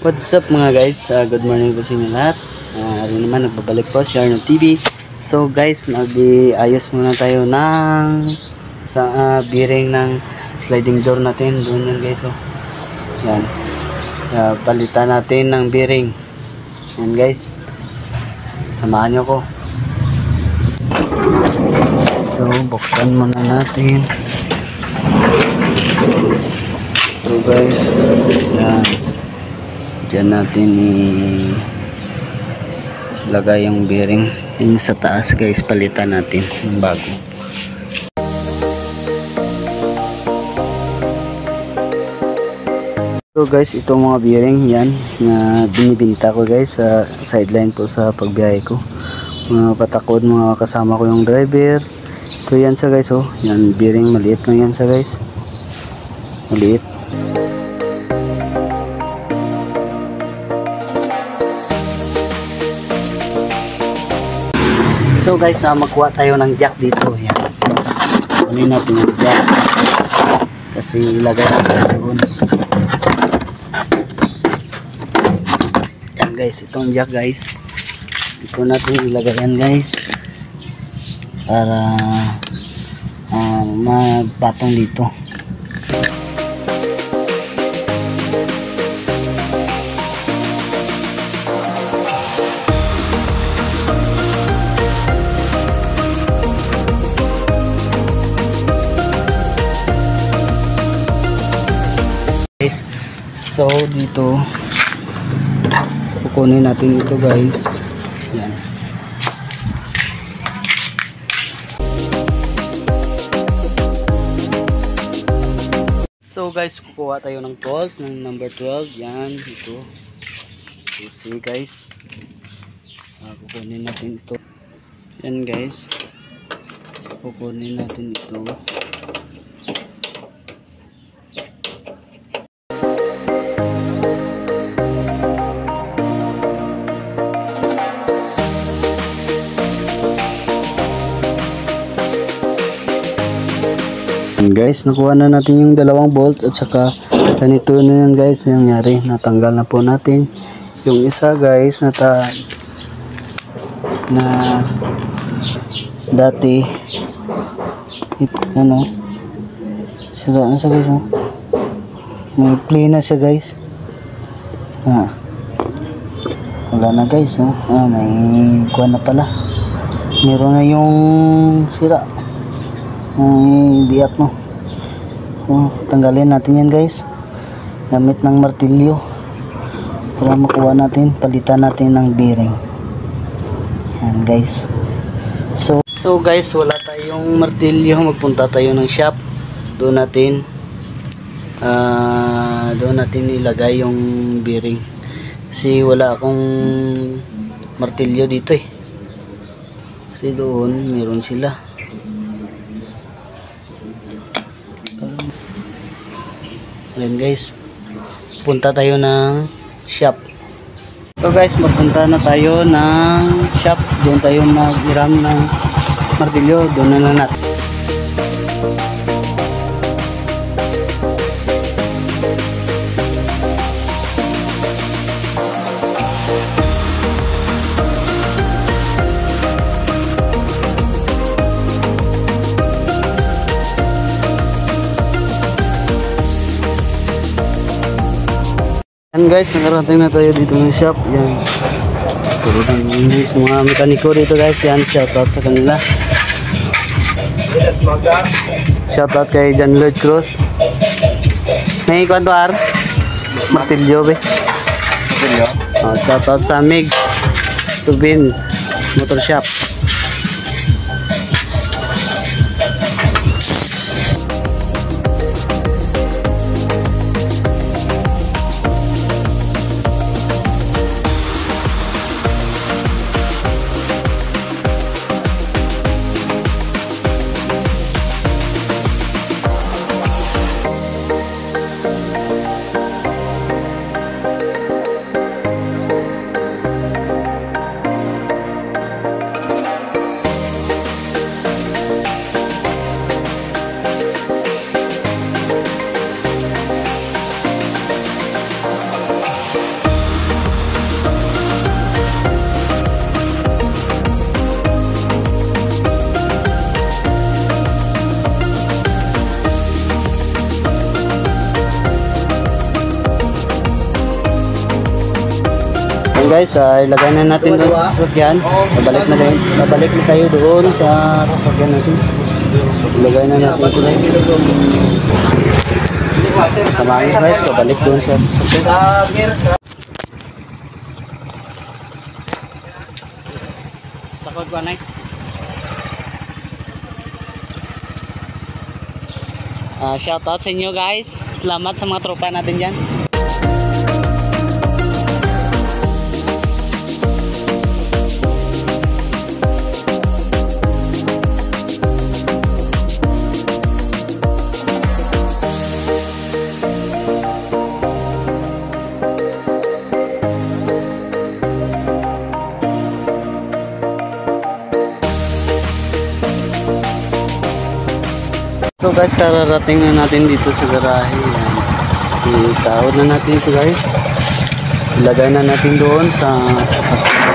What's up mga guys? Good morning po sa inyo lahat. Rin naman nagbabalik po si Arnold TV. So guys, mag-ayos muna tayo ng bearing ng sliding door natin. Doon yan guys. Oh. Yan. Palitan natin ng bearing. Yan guys. Samahan nyo ko. So buksan muna natin. So guys. Yan. Diyan natin ilagay yung bearing yung sa taas guys, palitan natin yung bago. So guys, itong mga bearing yan na binibinta ko guys sa sideline po sa pagbiyahe ko. Mga patakod, mga kasama ko yung driver. Ito yan sa guys, oh. Yan bearing, maliit lang yan sa guys. Maliit. So guys, magkuha tayo ng jack dito. Yan. Kunin natin yung jack. Kasi ilagay natin doon. Yan guys, itong jack guys. Ito natin ilagay yan guys. Para magpatong dito. So dito kukunin natin ito guys. Yan. So guys, kukuha tayo ng tools ng number 12. Yan, ito. See guys. Kukunin natin ito. Yan guys. Kukunin natin ito. Guys, nakuha na natin yung dalawang bolt at saka ganito na yan guys. Yung nangyari, natanggal na po natin yung isa guys na dati ano sira na siya guys, oh. May play na siya guys. Wala na guys, oh. May kuha na pala, meron na yung sira, may biyak, no. Tanggalin natin yan guys gamit ng martilyo para makuha natin, palitan natin ng bearing. Yan guys. So guys, wala tayong martilyo, magpunta tayo ng shop. Doon natin ilagay yung bearing kasi wala akong martilyo dito kasi doon meron sila. Ayan guys, punta tayo ng shop. So guys, magpunta na tayo ng shop. Doon tayo mag-iram ng martilyo. Doon na natin. Yan guys, nakarating na tayo dito ng shop. Yan. Mga mekaniko dito guys. Yan, shoutout sa kanila. Shoutout kay John Lloyd Cruz. May kwanto ar? Martilyo be. Shoutout sa Mig Tubin Motor Shop. Yan guys, ilagay na natin doon sa sasakyan. Babalik na tayo doon sa sasakyan natin. Ilagay na natin ito guys. Samahin guys, babalik doon sa sasakyan. Takot ba, Nay? Shoutout sa inyo guys. Salamat sa mga tropa natin dyan. So guys, kararating na natin dito sa garahe. Itawad na natin ito guys. Ilagay na natin doon sa sasakyan.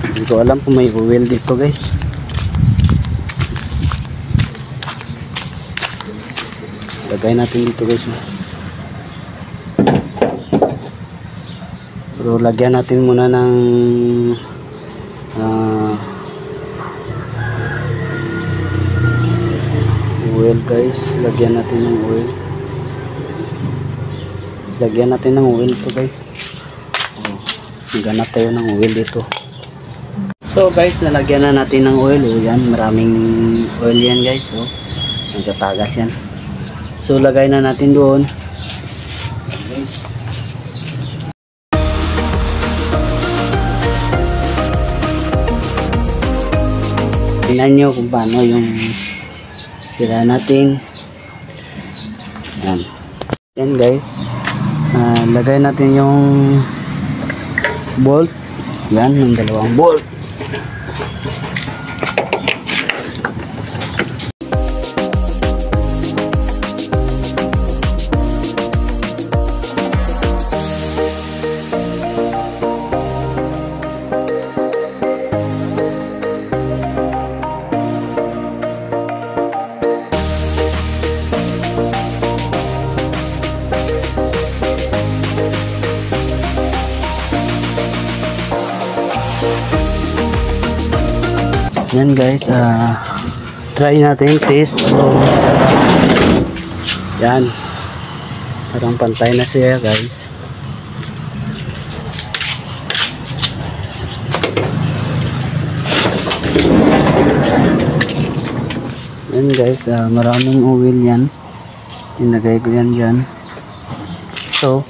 Hindi ko alam kung may oil dito guys. Ilagay natin dito guys. Pero lagyan natin muna ng oil guys. Lagyan natin ng oil. Lagyan natin ng oil to guys. Maghanap tayo ng oil dito. So guys, nalagyan na natin ng oil. Yan, maraming oil yan guys. Nagtatagas yan. So lagay na natin doon. Tingnan nyo kung paano yung sira natin. Yan guys, lagay natin yung bolt. Yan, yung dalawang bolt. Yan guys, try natin test. So, yan, parang pantay na siya guys. Yan guys, maraming oil yan. Ilagay ko yan dyan. So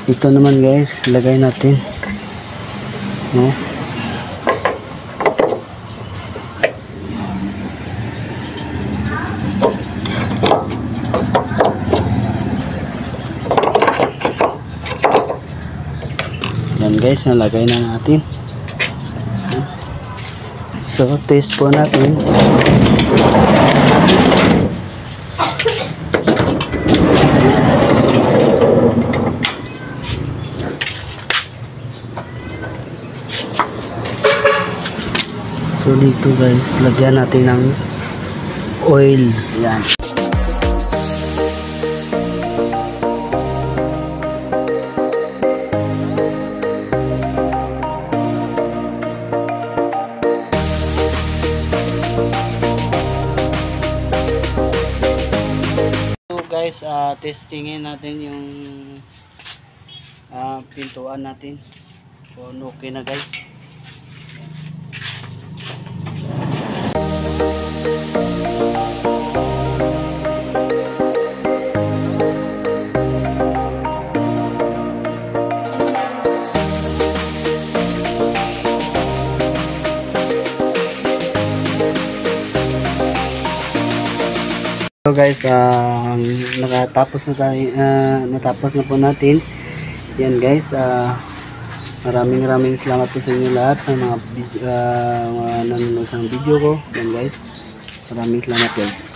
ito naman guys, lagay natin, no? Yan guys, nalagay na natin. So test po natin. So dito guys, lagyan natin ng oil. Yan. Guys, testingin natin yung pintuan natin kung okay na guys. So guys, natapos na po natin. Yan guys, maraming salamat po sa inyo lahat sa mga nanonood sa video ko. Yan guys, maraming salamat guys.